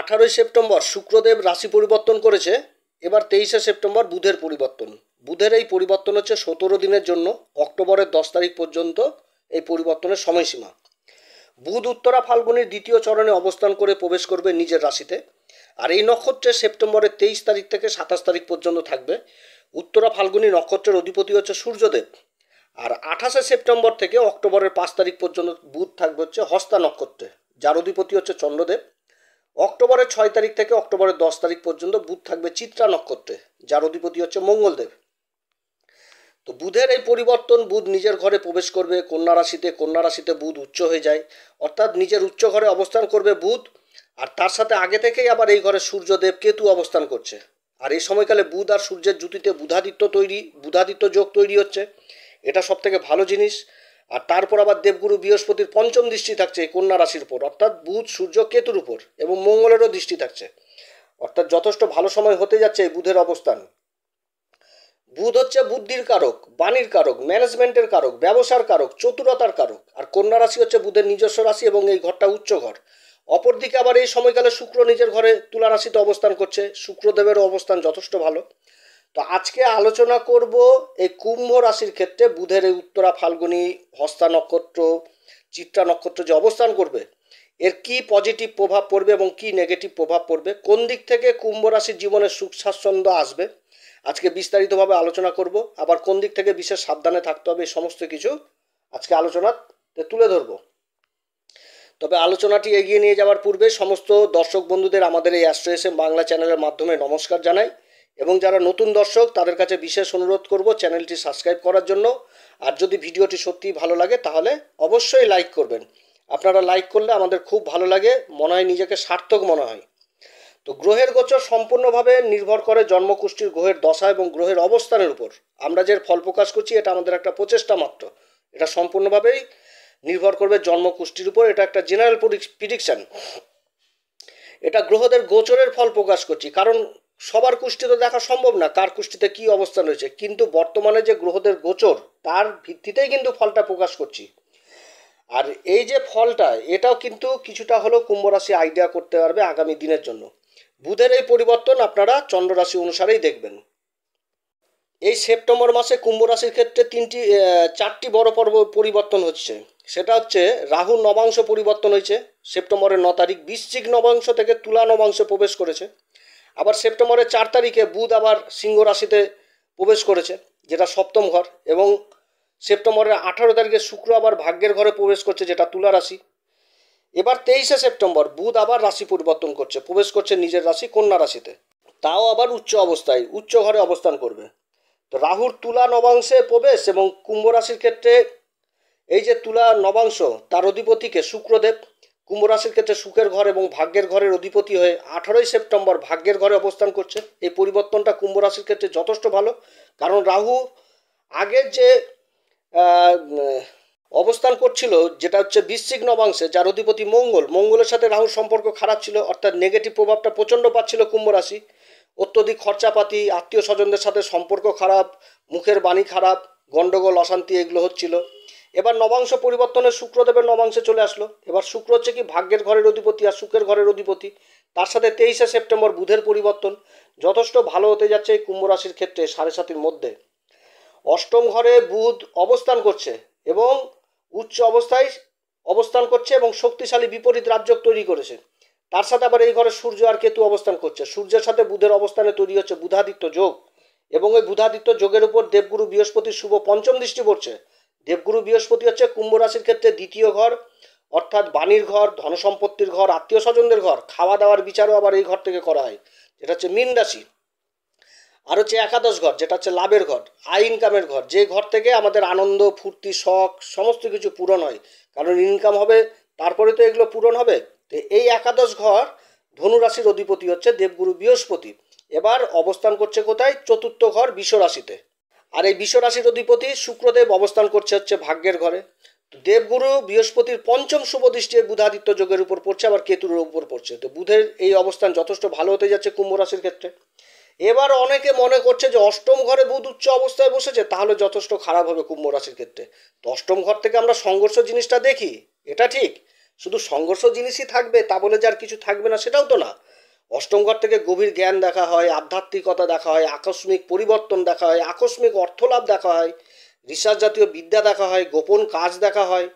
18 September শুক্রদেব রাশি পরিবর্তন করেছে। এবার 23 সেপ্টেম্বর বুধের পরিবর্তন। বুধের এই পরিবর্তন হচ্ছে 17 দিনের জন্য, অক্টোবরের 10 তারিখ পর্যন্ত এই পরিবর্তনের সময়সীমা। বুধ উত্তরা ফাল্গুনির দ্বিতীয় চরণে অবস্থান করে প্রবেশ করবে নিজের রাশিতে। আর এই নক্ষত্রে সেপ্টেম্বরের 23 তারিখ থেকে 27 তারিখ পর্যন্ত থাকবে। উত্তরা ফাল্গুনি নক্ষত্রের অধিপতি হচ্ছে সূর্যদেব। আর 28 সেপ্টেম্বর থেকে অক্টোবরের 5 তারিখ পর্যন্ত বুধ থাকবে হচ্ছে হস্তা নক্ষত্রে, যার অধিপতি হচ্ছে চন্দ্রদেব। অক্টোবরের 6 তারিখ থেকে অক্টোবরের 10 তারিখ পর্যন্ত বুধ থাকবে চিত্রা নক্ষত্রে, যার অধিপতি হচ্ছে মঙ্গলদেব। তো বুধের এই পরিবর্তন, বুধ নিজের ঘরে প্রবেশ করবে কন্যা রাশিতে। কন্যা রাশিতে বুধ উচ্চ হয়ে যায়, অর্থাৎ নিজের উচ্চ ঘরে অবস্থান করবে বুধ। আর তার সাথে আগে থেকেই আবার এই ঘরে সূর্যদেব কেতু অবস্থান করছে। আর এই সময়কালে বুধ আর সূর্যের জুতিতে বুধাদিত্য যোগ তৈরি হচ্ছে। এটা সব থেকে ভালো জিনিস। আর তারপর আবার দেবগুরু বৃহস্পতির পঞ্চম দৃষ্টি থাকছে এই কন্যা রাশির উপর, অর্থাৎ বুধ সূর্য কেতুর উপর, এবং মঙ্গলেরও দৃষ্টি থাকছে। অর্থাৎ যথেষ্ট ভালো সময় হতে যাচ্ছে এই বুধের অবস্থান। বুধ হচ্ছে বুদ্ধির কারক, বাণীর কারক, ম্যানেজমেন্টের কারক, ব্যবসার কারক, চতুরতার কারক। আর কন্যা রাশি হচ্ছে বুধের নিজস্ব রাশি এবং এই ঘরটা উচ্চ ঘর। অপরদিকে আবার এই সময়কালে শুক্র নিজের ঘরে তুলা রাশিতে অবস্থান করছে। শুক্রদেবেরও অবস্থান যথেষ্ট ভালো। তো আজকে আলোচনা করব এই কুম্ভ রাশির ক্ষেত্রে বুধের এই উত্তরা ফাল্গুনি হস্তা নক্ষত্র চিত্রা নক্ষত্র যে অবস্থান করবে, এর কি পজিটিভ প্রভাব পড়বে এবং কি নেগেটিভ প্রভাব পড়বে, কোন দিক থেকে কুম্ভ রাশির জীবনে সুখ স্বাচ্ছন্দ্য আসবে, আজকে বিস্তারিতভাবে আলোচনা করব। আবার কোন দিক থেকে বিশেষ সাবধানে থাকতে হবে, এই সমস্ত কিছু আজকে আলোচনাতে তুলে ধরব। তবে আলোচনাটি এগিয়ে নিয়ে যাওয়ার পূর্বে সমস্ত দর্শক বন্ধুদের আমাদের এই অ্যাস্ট্রো এস এম বাংলা চ্যানেলের মাধ্যমে নমস্কার জানাই। এবং যারা নতুন দর্শক তাদের কাছে বিশেষ অনুরোধ করব চ্যানেলটি সাবস্ক্রাইব করার জন্য। আর যদি ভিডিওটি সত্যিই ভালো লাগে তাহলে অবশ্যই লাইক করবেন। আপনারা লাইক করলে আমাদের খুব ভালো লাগে, মনে হয় নিজেকে সার্থক মনে হয়। তো গ্রহের গোচর সম্পূর্ণভাবে নির্ভর করে জন্মকুষ্ঠির গ্রহের দশা এবং গ্রহের অবস্থানের উপর। আমরা যে ফল প্রকাশ করছি এটা আমাদের একটা প্রচেষ্টা মাত্র। এটা সম্পূর্ণভাবেই নির্ভর করবে জন্মকুষ্ঠির উপর। এটা একটা জেনারেল প্রিডিকশন। এটা গ্রহদের গোচরের ফল প্রকাশ করছি, কারণ সবার কুষ্টি তো দেখা সম্ভব না কার কুষ্টিতে কী অবস্থান রয়েছে, কিন্তু বর্তমানে যে গ্রহদের গোচর তার ভিত্তিতেই কিন্তু ফলটা প্রকাশ করছি। আর এই যে ফলটা, এটাও কিন্তু কিছুটা হলেও কুম্ভ রাশি আইডিয়া করতে পারবে আগামী দিনের জন্য। বুধের এই পরিবর্তন আপনারা চন্দ্র রাশি অনুসারেই দেখবেন। এই সেপ্টেম্বর মাসে কুম্ভ রাশির ক্ষেত্রে চারটি বড় পরিবর্তন হচ্ছে। সেটা হচ্ছে রাহুর নবাংশ পরিবর্তন হয়েছে সেপ্টেম্বরের 9 তারিখ, বৃশ্চিক নবাংশ থেকে তুলা নবাংশে প্রবেশ করেছে। আবার সেপ্টেম্বরের 4 তারিখে বুধ আবার সিংহ রাশিতে প্রবেশ করেছে, যেটা সপ্তম ঘর। এবং সেপ্টেম্বরের 18 তারিখে শুক্র আবার ভাগ্যের ঘরে প্রবেশ করছে, যেটা তুলা রাশি। এবার 23 সেপ্টেম্বর বুধ আবার রাশি পরিবর্তন করছে, প্রবেশ করছে নিজের রাশি কন্যা রাশিতে, তাও আবার উচ্চ অবস্থায়, উচ্চ ঘরে অবস্থান করবে। তো রাহুর তুলা নবাংশে প্রবেশ এবং কুম্ভ রাশির ক্ষেত্রে এই যে তুলা নবাংশ, তার অধিপতিকে শুক্রদেব। কুম্ভ রাশির ক্ষেত্রে সুখের ঘর এবং ভাগ্যের ঘরের অধিপতি হয়ে 18 সেপ্টেম্বর ভাগ্যের ঘরে অবস্থান করছে। এই পরিবর্তনটা কুম্ভ রাশির ক্ষেত্রে যথেষ্ট ভালো, কারণ রাহু আগের যে অবস্থান করছিল, যেটা হচ্ছে বৃশ্চিক নবাংশে, যার অধিপতি মঙ্গলের সাথে রাহুর সম্পর্ক খারাপ ছিল, অর্থাৎ নেগেটিভ প্রভাবটা প্রচণ্ড পাচ্ছিল কুম্ভ রাশি। অত্যধিক খরচাপাতি, আত্মীয় স্বজনদের সাথে সম্পর্ক খারাপ, মুখের বাণী খারাপ, গণ্ডগোল, অশান্তি, এগুলো হচ্ছিল। এবার নবাংশ পরিবর্তনে শুক্রদেবের নবাংশে চলে আসলো। এবার শুক্র হচ্ছে কি ভাগ্যের ঘরের অধিপতি আর সুখের ঘরের অধিপতি। তার সাথে 23 সেপ্টেম্বর বুধের পরিবর্তন যথেষ্ট ভালো হতে যাচ্ছে এই কুম্ভ রাশির ক্ষেত্রে 7.5-এর মধ্যে। অষ্টম ঘরে বুধ অবস্থান করছে এবং উচ্চ অবস্থায় অবস্থান করছে এবং শক্তিশালী বিপরীত রাজযোগ তৈরি করেছে। তার সাথে আবার এই ঘরে সূর্য আর কেতু অবস্থান করছে। সূর্যের সাথে বুধের অবস্থানে তৈরি হচ্ছে বুধাদিত্য যোগ, এবং ওই বুধাদিত্য যোগের উপর দেবগুরু বৃহস্পতির শুভ পঞ্চম দৃষ্টি পড়ছে। দেবগুরু বৃহস্পতি হচ্ছে কুম্ভ রাশির ক্ষেত্রে দ্বিতীয় ঘর, অর্থাৎ বাণীর ঘর, ধনসম্পত্তির ঘর, আত্মীয় স্বজনদের ঘর, খাওয়া দাওয়ার বিচারও আবার এই ঘর থেকে করা হয়, যেটা হচ্ছে মীন রাশি। আর হচ্ছে একাদশ ঘর, যেটা হচ্ছে লাভের ঘর, আয় ইনকামের ঘর, যে ঘর থেকে আমাদের আনন্দ, ফুর্তি, শখ সমস্ত কিছু পূরণ হয়। কারণ ইনকাম হবে, তারপরে তো এগুলো পূরণ হবে। তো এই একাদশ ঘর ধনু রাশির অধিপতি হচ্ছে দেবগুরু বৃহস্পতি। এবার অবস্থান করছে কোথায়? চতুর্থ ঘর বৃষ রাশিতে। আর এই বৃষ রাশির অধিপতি শুক্রদেব অবস্থান করছে হচ্ছে ভাগ্যের ঘরে। দেবগুরু বৃহস্পতির পঞ্চম শুভ দৃষ্টি বুধাদিত্য যোগের উপর পড়ছে, আবার কেতুর উপর পড়ছে। তো বুধের এই অবস্থান যথেষ্ট ভালো হতে যাচ্ছে কুম্ভ রাশির ক্ষেত্রে। এবার অনেকে মনে করছে যে অষ্টম ঘরে বুধ উচ্চ অবস্থায় বসেছে, তাহলে যথেষ্ট খারাপ হবে কুম্ভ রাশির ক্ষেত্রে। তো অষ্টম ঘর থেকে আমরা সংঘর্ষ জিনিসটা দেখি, এটা ঠিক, শুধু সংঘর্ষ জিনিসই থাকবে তা বলে যে আর কিছু থাকবে না সেটাও তো না। অষ্টম ঘর থেকে গভীর জ্ঞান দেখা হয়, আধ্যাত্মিকতা দেখা হয়, আকস্মিক পরিবর্তন দেখা হয়, আকস্মিক অর্থলাভ দেখা হয়, রিসার্চ জাতীয় বিদ্যা দেখা হয়, গোপন কাজ দেখা হয়।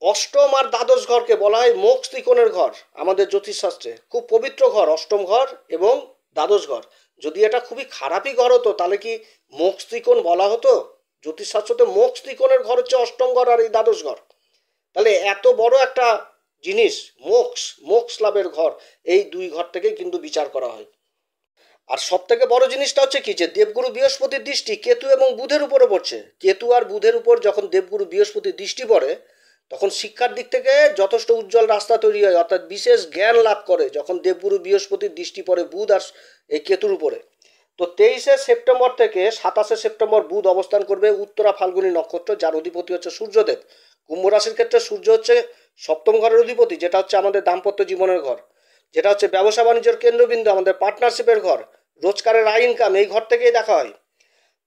অষ্টম আর দ্বাদশ ঘরকে বলা হয় মোক্ষ ত্রিকোণের ঘর। আমাদের জ্যোতিষশাস্ত্রে খুব পবিত্র ঘর অষ্টম ঘর এবং দ্বাদশ ঘর। যদি এটা খুবই খারাপই ঘর হতো তাহলে কি মোক্ষ ত্রিকোণ বলা হতো? জ্যোতিষশাস্ত্রতে মোক্ষ ত্রিকোণের ঘর হচ্ছে অষ্টম ঘর আর এই দ্বাদশ ঘর। তাহলে এত বড় একটা জিনিস মোক্ষ, মোক্ষ লাভের ঘর, এই দুই ঘর থেকেই কিন্তু বিচার করা হয়। আর সব থেকে বড় জিনিসটা হচ্ছে কি, যে দেবগুরু বৃহস্পতির দৃষ্টি কেতু এবং বুধের উপরে পড়ছে। কেতু আর বুধের উপর যখন দেবগুরু বৃহস্পতির দৃষ্টি পড়ে তখন শিক্ষার দিক থেকে যথেষ্ট উজ্জ্বল রাস্তা তৈরি হয়, অর্থাৎ বিশেষ জ্ঞান লাভ করে যখন দেবগুরু বৃহস্পতির দৃষ্টি পড়ে বুধ আর এই কেতুর উপরে। তো 23শে সেপ্টেম্বর থেকে 27শে সেপ্টেম্বর বুধ অবস্থান করবে উত্তরা ফাল্গুনী নক্ষত্র, যার অধিপতি হচ্ছে সূর্যদেব। কুম্ভ রাশির ক্ষেত্রে সূর্য হচ্ছে সপ্তম ঘরের অধিপতি, যেটা হচ্ছে আমাদের দাম্পত্য জীবনের ঘর, যেটা হচ্ছে ব্যবসা বাণিজ্যের কেন্দ্রবিন্দু, আমাদের পার্টনারশিপের ঘর, রোজগারের আয় ইনকাম, এই ঘর থেকেই দেখা হয়।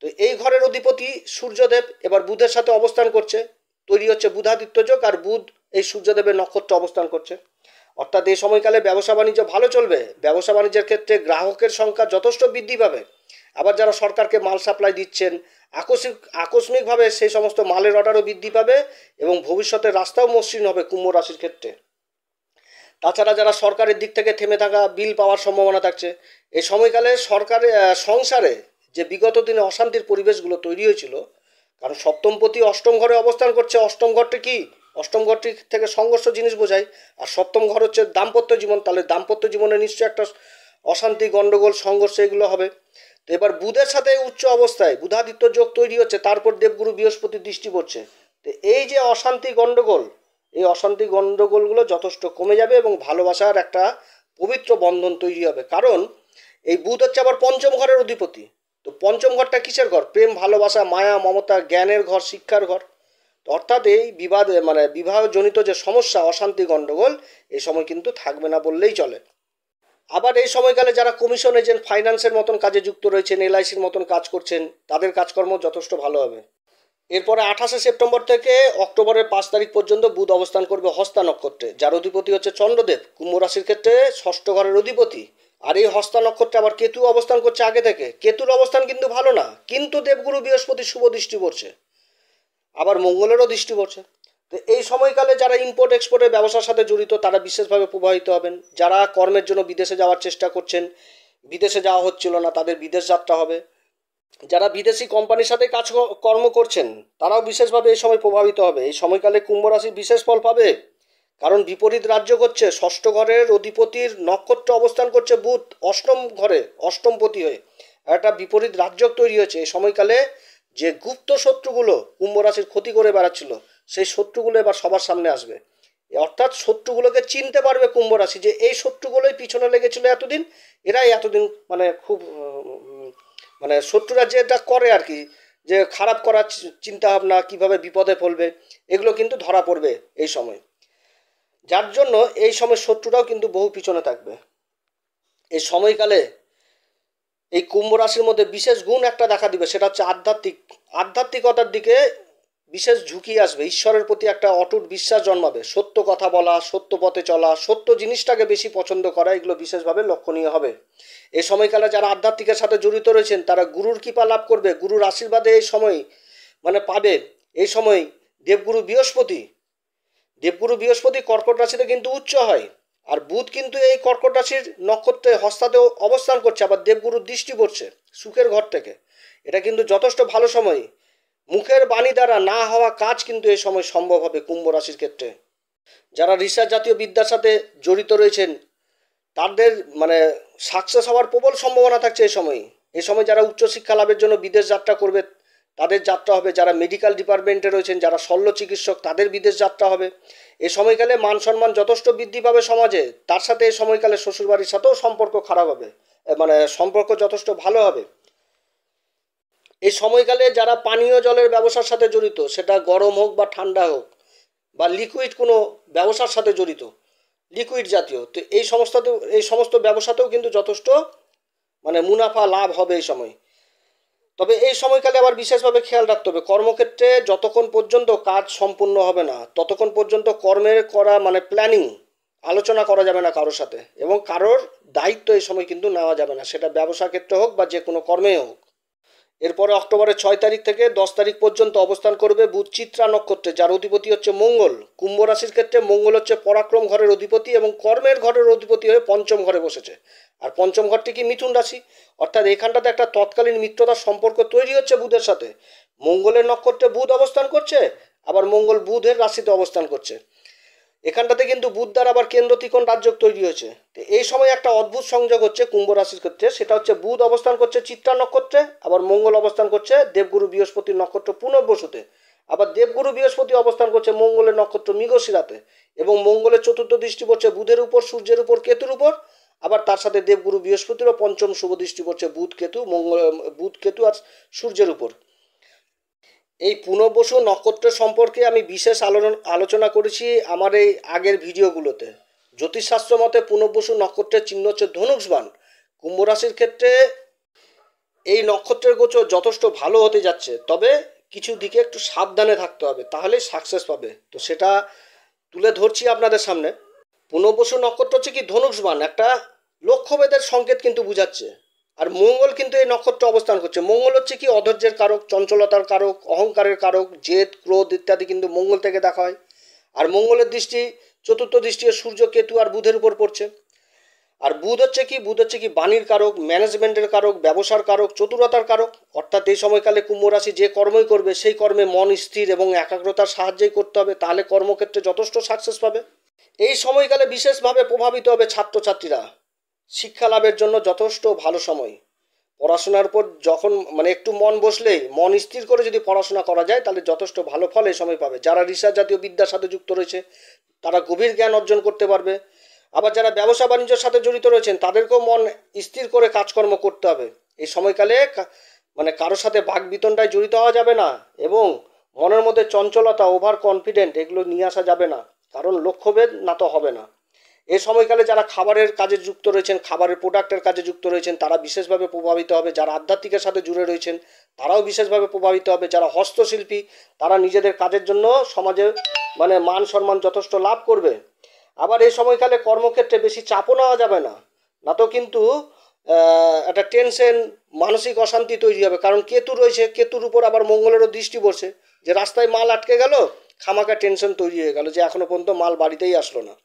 তো এই ঘরের অধিপতি সূর্যদেব এবার বুধের সাথে অবস্থান করছে, তৈরি হচ্ছে বুধাদিত্য যোগ, আর বুধ এই সূর্যদেবের নক্ষত্র অবস্থান করছে। অর্থাৎ এই সময়কালে ব্যবসা বাণিজ্য ভালো চলবে। ব্যবসা বাণিজ্যের ক্ষেত্রে গ্রাহকের সংখ্যা যথেষ্ট বৃদ্ধি পাবে। আবার যারা সরকারকে মাল সাপ্লাই দিচ্ছেন আকস্মিকভাবে সেই সমস্ত মালের অর্ডারও বৃদ্ধি পাবে এবং ভবিষ্যতের রাস্তাও মসৃণ হবে কুম্ভ রাশির ক্ষেত্রে। তাছাড়া যারা সরকারের দিক থেকে থেমে থাকা বিল পাওয়ার সম্ভাবনা থাকছে। এই সময়কালে সরকারের সংসারে যে বিগত দিনে অশান্তির পরিবেশগুলো তৈরি হয়েছিল, কারণ সপ্তমপতি অষ্টম ঘরে অবস্থান করছে। অষ্টম ঘরটি কি, অষ্টম ঘরটি থেকে সংঘর্ষ জিনিস বোঝায়, আর সপ্তম ঘর হচ্ছে দাম্পত্য জীবন। তাহলে দাম্পত্য জীবনে নিশ্চয়ই একটা অশান্তি, গণ্ডগোল, সংঘর্ষ এগুলো হবে। তো এবার বুধের সাথে উচ্চ অবস্থায় বুধাদিত্য যোগ তৈরি হচ্ছে, তারপর দেবগুরু বৃহস্পতির দৃষ্টি পড়ছে। তো এই যে অশান্তি গণ্ডগোল, এই অশান্তি গণ্ডগোলগুলো যথেষ্ট কমে যাবে এবং ভালোবাসার একটা পবিত্র বন্ধন তৈরি হবে। কারণ এই বুধ হচ্ছে আবার পঞ্চম ঘরের অধিপতি। তো পঞ্চম ঘরটা কিসের ঘর? প্রেম, ভালোবাসা, মায়া, মমতা, জ্ঞানের ঘর, শিক্ষার ঘর। অর্থাৎ এই বিবাহজনিত যে সমস্যা, অশান্তি, গণ্ডগোল এই সময় কিন্তু থাকবে না বললেই চলে। আবার এই সময়কালে যারা কমিশন এজেন্ট, ফাইন্যান্সের মতন কাজে যুক্ত রয়েছেন, এলআইসির মতন কাজ করছেন, তাদের কাজকর্ম যথেষ্ট ভালো হবে। এরপরে 28শে সেপ্টেম্বর থেকে অক্টোবরের 5 তারিখ পর্যন্ত বুধ অবস্থান করবে হস্তা নক্ষত্রে, যার অধিপতি হচ্ছে চন্দ্রদেব, কুম্ভ রাশির ক্ষেত্রে ষষ্ঠ ঘরের অধিপতি। আর এই হস্তা নক্ষত্রে আবার কেতু অবস্থান করছে আগে থেকে। কেতুর অবস্থান কিন্তু ভালো না, কিন্তু দেবগুরু বৃহস্পতি শুভ দৃষ্টি পড়ছে, আবার মঙ্গলেরও দৃষ্টি পড়ছে। তো এই সময়কালে যারা ইম্পোর্ট এক্সপোর্টের ব্যবসার সাথে জড়িত তারা বিশেষভাবে প্রভাবিত হবেন। যারা কর্মের জন্য বিদেশে যাওয়ার চেষ্টা করছেন, বিদেশে যাওয়া হচ্ছিল না, তাদের বিদেশ যাত্রা হবে। যারা বিদেশি কোম্পানির সাথে কর্ম করছেন তারাও বিশেষভাবে এই সময় প্রভাবিত হবে। এই সময়কালে কুম্ভ রাশি বিশেষ ফল পাবে, কারণ বিপরীত রাজ্য করছে। ষষ্ঠ ঘরের অধিপতির নক্ষত্র অবস্থান করছে বুধ অষ্টম ঘরে, অষ্টমপতি হয়ে একটা বিপরীত রাজ্য তৈরি হয়েছে। এই সময়কালে যে গুপ্ত শত্রুগুলো কুম্ভ রাশির ক্ষতি করে বেড়াচ্ছিল, সেই শত্রুগুলো এবার সবার সামনে আসবে। অর্থাৎ শত্রুগুলোকে চিনতে পারবে কুম্ভ রাশি, যে এই শত্রুগুলোই পিছনে লেগেছিল এতদিন, এরাই এতদিন মানে খুব মানে শত্রুরা যেটা করে আর কি, যে খারাপ করার চিন্তা ভাবনা, কীভাবে বিপদে ফেলবে, এগুলো কিন্তু ধরা পড়বে এই সময়। যার জন্য এই সময় শত্রুরাও কিন্তু বহু পিছনে থাকবে। এই সময়কালে এই কুম্ভ রাশির মধ্যে বিশেষ গুণ একটা দেখা দিবে, সেটা হচ্ছে আধ্যাত্মিকতার দিকে বিশেষ ঝুঁকি আসবে। ঈশ্বরের প্রতি একটা অটুট বিশ্বাস জন্মাবে। সত্য কথা বলা, সত্য পথে চলা, সত্য জিনিসটাকে বেশি পছন্দ করা, এগুলো বিশেষভাবে লক্ষণীয় হবে। এই সময়কালে যারা আধ্যাত্মিকের সাথে জড়িত রয়েছেন তারা গুরুর কৃপা লাভ করবে, গুরুর আশীর্বাদে এই সময় পাবে। এই সময় দেবগুরু বৃহস্পতি কর্কট রাশিতে কিন্তু উচ্চ হয়, আর বুধ কিন্তু এই কর্কট রাশির নক্ষত্রে হস্তাতেও অবস্থান করছে, আবার দেবগুরুর দৃষ্টি পড়ছে সুখের ঘর থেকে। এটা কিন্তু যথেষ্ট ভালো সময়। মুখের বাণী দ্বারা না হওয়া কাজ কিন্তু এই সময় সম্ভব হবে কুম্ভ রাশির ক্ষেত্রে। যারা রিসার্চ জাতীয় বিদ্যার সাথে জড়িত রয়েছেন তাদের সাকসেস হওয়ার প্রবল সম্ভাবনা থাকছে এই সময় যারা উচ্চশিক্ষা লাভের জন্য বিদেশ যাত্রা করবে তাদের যাত্রা হবে। যারা মেডিকেল ডিপার্টমেন্টে রয়েছেন, যারা শল্য চিকিৎসক, তাদের বিদেশ যাত্রা হবে। এই সময়কালে মান সম্মান যথেষ্ট বৃদ্ধি পাবে সমাজে। তার সাথে এই সময়কালে শ্বশুরবাড়ির সাথেও সম্পর্ক খারাপ হবে, সম্পর্ক যথেষ্ট ভালো হবে। এই সময়কালে যারা পানীয় জলের ব্যবসার সাথে জড়িত, সেটা গরম হোক বা ঠান্ডা হোক বা লিকুইড কোনো ব্যবসার সাথে জড়িত, লিকুইড জাতীয়, তো এই সমস্ত ব্যবসাতেও কিন্তু যথেষ্ট মুনাফা লাভ হবে এই সময়। তবে এই সময়কালে আবার বিশেষভাবে খেয়াল রাখতে হবে, কর্মক্ষেত্রে যতক্ষণ পর্যন্ত কাজ সম্পূর্ণ হবে না ততক্ষণ পর্যন্ত কর্মের করা মানে প্ল্যানিং আলোচনা করা যাবে না কারোর সাথে, এবং কারোর দায়িত্ব এই সময় কিন্তু নেওয়া যাবে না, সেটা ব্যবসা ক্ষেত্রে হোক বা যে কোনো কর্মেই হোক। এরপরে অক্টোবরের 6 তারিখ থেকে 10 তারিখ পর্যন্ত অবস্থান করবে বুধ চিত্রা নক্ষত্রে, যার অধিপতি হচ্ছে মঙ্গল। কুম্ভ রাশির ক্ষেত্রে মঙ্গল হচ্ছে পরাক্রম ঘরের অধিপতি এবং কর্মের ঘরের অধিপতি হয়ে পঞ্চম ঘরে বসেছে। আর পঞ্চম ঘরটি কি মিথুন রাশি, অর্থাৎ এখানটাতে একটা তৎকালীন মিত্রতার সম্পর্ক তৈরি হচ্ছে বুধের সাথে। মঙ্গলের নক্ষত্রে বুধ অবস্থান করছে, আবার মঙ্গল বুধের রাশিতে অবস্থান করছে। এখানটাতে কিন্তু বুধ দ্বারা আবার কেন্দ্র ত্রিকোণ রাজ্য তৈরি হয়েছে। তো এই সময় একটা অদ্ভুত সংযোগ হচ্ছে কুম্ভ রাশির ক্ষেত্রে, সেটা হচ্ছে বুধ অবস্থান করছে চিত্রা নক্ষত্রে, আবার মঙ্গল অবস্থান করছে দেবগুরু বৃহস্পতির নক্ষত্র পুনর্বসুতে, আবার দেবগুরু বৃহস্পতি অবস্থান করছে মঙ্গলের নক্ষত্র মৃগশিরাতে, এবং মঙ্গলের চতুর্থ দৃষ্টি পড়ছে বুধের উপর, সূর্যের উপর, কেতুর উপর, আবার তার সাথে দেবগুরু বৃহস্পতিরও পঞ্চম শুভ দৃষ্টি পড়ছে বুধ কেতু আর সূর্যের উপর। এই পুনর্বসু নক্ষত্রের সম্পর্কে আমি বিশেষ আলোচনা করেছি আমার এই আগের ভিডিওগুলোতে। জ্যোতিষশাস্ত্র মতে পুনর্বসু নক্ষত্রের চিহ্ন হচ্ছে ধনুষ্বাণ। কুম্ভ রাশির ক্ষেত্রে এই নক্ষত্রের গোচর যথেষ্ট ভালো হতে যাচ্ছে, তবে কিছু দিকে একটু সাবধানে থাকতে হবে, তাহলেই সাকসেস পাবে। তো সেটা তুলে ধরছি আপনাদের সামনে। পুনর্বসু নক্ষত্র হচ্ছে কি ধনুষ্বাণ, একটা লক্ষ্যভেদের সংকেত কিন্তু বুঝাচ্ছে। আর মঙ্গল কিন্তু এই নক্ষত্রে অবস্থান করছে। মঙ্গল হচ্ছে কি অধৈর্যের কারক, চঞ্চলতার কারক, অহংকারের কারক, জেদ, ক্রোধ ইত্যাদি কিন্তু মঙ্গল থেকে দেখা হয়। আর মঙ্গলের দৃষ্টি চতুর্থ দৃষ্টি সূর্য, কেতু আর বুধের উপর পড়ছে। আর বুধ হচ্ছে কি বাণীর কারক, ম্যানেজমেন্টের কারক, ব্যবসার কারক, চতুরতার কারক। অর্থাৎ এই সময়কালে কুম্ভ রাশি যে কর্মই করবে সেই কর্মে মন স্থির এবং একাগ্রতার সাহায্যেই করতে হবে, তাহলে কর্মক্ষেত্রে যথেষ্ট সাকসেস পাবে। এই সময়কালে বিশেষভাবে প্রভাবিত হবে ছাত্রছাত্রীরা, শিক্ষা লাভের জন্য যথেষ্ট ভালো সময়। পড়াশোনার উপর যখন মানে একটু মন বসলেই, মন স্থির করে যদি পড়াশোনা করা যায় তাহলে যথেষ্ট ভালো ফল এই সময় পাবে। যারা রিসার্চ জাতীয় বিদ্যার সাথে যুক্ত রয়েছে তারা গভীর জ্ঞান অর্জন করতে পারবে। আবার যারা ব্যবসা বাণিজ্যের সাথে জড়িত রয়েছেন তাদেরকেও মন স্থির করে কাজকর্ম করতে হবে। এই সময়কালে মানে কারোর সাথে বাকবিতণ্ডায় জড়িত হওয়া যাবে না, এবং মনের মধ্যে চঞ্চলতা, ওভার কনফিডেন্ট এগুলো নিয়ে আসা যাবে না, কারণ লক্ষ্যভেদ না তো হবে না। এই সময়কালে যারা খাবারের কাজে যুক্ত রয়েছেন, খাবারের প্রোডাক্টের কাজে যুক্ত রয়েছেন, তারা বিশেষভাবে প্রভাবিত হবে। যারা আধ্যাত্মিকের সাথে জুড়ে রয়েছেন তারাও বিশেষভাবে প্রভাবিত হবে। যারা হস্তশিল্পী তারা নিজেদের কাজের জন্য সমাজে মানে মান সম্মান যথেষ্ট লাভ করবে। আবার এই সময়কালে কর্মক্ষেত্রে বেশি চাপও নেওয়া যাবে না, না তো কিন্তু একটা টেনশন, মানসিক অশান্তি তৈরি হবে। কারণ কেতু রয়েছে, কেতুর উপর আবার মঙ্গলেরও দৃষ্টি পড়ছে, যে রাস্তায় মাল আটকে গেল, খামাকা টেনশন তৈরি হয়ে গেল যে এখনো পর্যন্ত মাল বাড়িতেই আসলো না।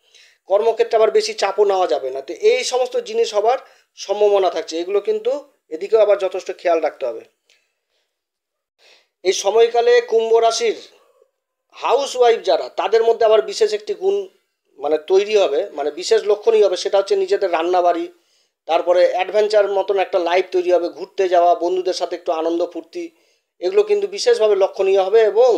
কর্মক্ষেত্রে আবার বেশি চাপও নেওয়া যাবে না। তো এই সমস্ত জিনিস হবার সম্ভাবনা থাকছে, এগুলো কিন্তু এদিকেও আবার যথেষ্ট খেয়াল রাখতে হবে। এই সময়কালে কুম্ভ রাশির হাউস ওয়াইফ যারা, তাদের মধ্যে আবার বিশেষ একটি গুণ মানে তৈরি হবে, মানে বিশেষ লক্ষণীয় হবে, সেটা হচ্ছে নিজেদের রান্নাবাড়ি, তারপরে অ্যাডভেঞ্চার মতন একটা লাইফ তৈরি হবে, ঘুরতে যাওয়া, বন্ধুদের সাথে একটু আনন্দ ফুর্তি, এগুলো কিন্তু বিশেষভাবে লক্ষণীয় হবে। এবং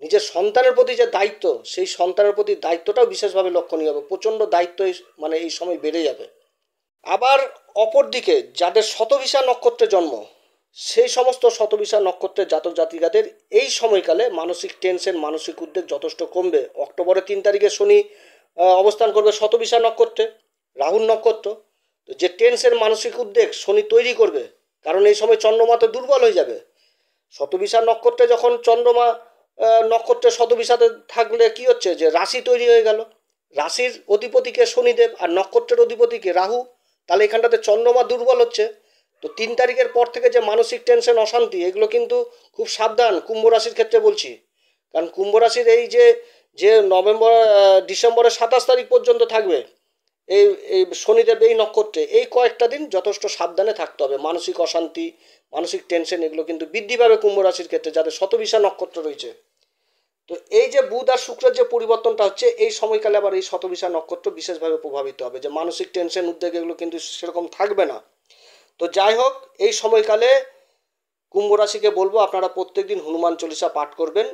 নিজের সন্তানের প্রতি যে দায়িত্ব, সেই সন্তানের প্রতি দায়িত্বটাও বিশেষভাবে লক্ষণীয় হবে। প্রচণ্ড দায়িত্ব মানে এই সময় বেড়ে যাবে। আবার অপরদিকে যাদের শতভিসা নক্ষত্রে জন্ম, সেই সমস্ত শতভিসা নক্ষত্রের জাতক জাতিকাদের এই সময়কালে মানসিক টেনশন, মানসিক উদ্বেগ যথেষ্ট কমবে। অক্টোবরের 3 তারিখে শনি অবস্থান করবে শতভিসা নক্ষত্রে, রাহুর নক্ষত্র। তো যে টেনশন, মানসিক উদ্বেগ শনি তৈরি করবে, কারণ এই সময় চন্দ্রমা তো দুর্বল হয়ে যাবে। শতভিসা নক্ষত্রে যখন চন্দ্রমা নক্ষত্রের শতভিসাতে থাকলে কি হচ্ছে, যে রাশি তৈরি হয়ে গেল, রাশির অধিপতিকে শনিদেব আর নক্ষত্রের অধিপতিকে রাহু, তাহলে এখানটাতে চন্দ্রমা দুর্বল হচ্ছে। তো 3 তারিখের পর থেকে যে মানসিক টেনশন, অশান্তি, এগুলো কিন্তু খুব সাবধান কুম্ভ রাশির ক্ষেত্রে বলছি। কারণ কুম্ভ রাশির এই যে ডিসেম্বরের 27 তারিখ পর্যন্ত থাকবে এই এই শনিদেব এই নক্ষত্রে, এই কয়েকটা দিন যথেষ্ট সাবধানে থাকতে হবে। মানসিক অশান্তি, মানসিক টেনশন এগুলো কিন্তু বৃদ্ধি পাবে কুম্ভ রাশির ক্ষেত্রে যাদের শতভিসা নক্ষত্র রয়েছে। তো এই যে বুধ আর শুক্রের যে পরিবর্তনটা হচ্ছে, এই সময়কালে আবার এই শতভিসা নক্ষত্র বিশেষভাবে প্রভাবিত হবে, যে মানসিক টেনশন, উদ্বেগ এগুলো কিন্তু সেরকম থাকবে না। তো যাই হোক, এই সময়কালে কুম্ভ রাশিকে বলবো আপনারা প্রত্যেকদিন হনুমান চল্লিশা পাঠ করবেন।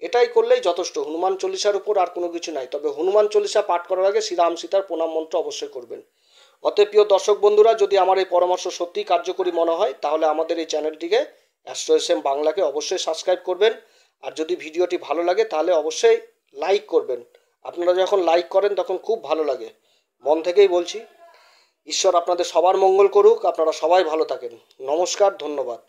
এটাই করলেই যথেষ্ট। হনুমান চল্লিশার উপর আর কোনো কিছু নাই। তবে হনুমান চল্লিশা পাঠ করার আগে শ্রীরাম সীতার প্রণাম মন্ত্র অবশ্যই করবেন। অতএব প্রিয় দর্শক বন্ধুরা, যদি আমার এই পরামর্শ সত্যিই কার্যকরী মনে হয় তাহলে আমাদের এই চ্যানেলটিকে অ্যাস্ট্রো এস এম বাংলাকে অবশ্যই সাবস্ক্রাইব করবেন। আর যদি ভিডিওটি ভালো লাগে তাহলে অবশ্যই লাইক করবেন। আপনারা যখন লাইক করেন তখন খুব ভালো লাগে, মন থেকেই বলছি। ঈশ্বর আপনাদের সবার মঙ্গল করুক, আপনারা সবাই ভালো থাকেন। নমস্কার, ধন্যবাদ।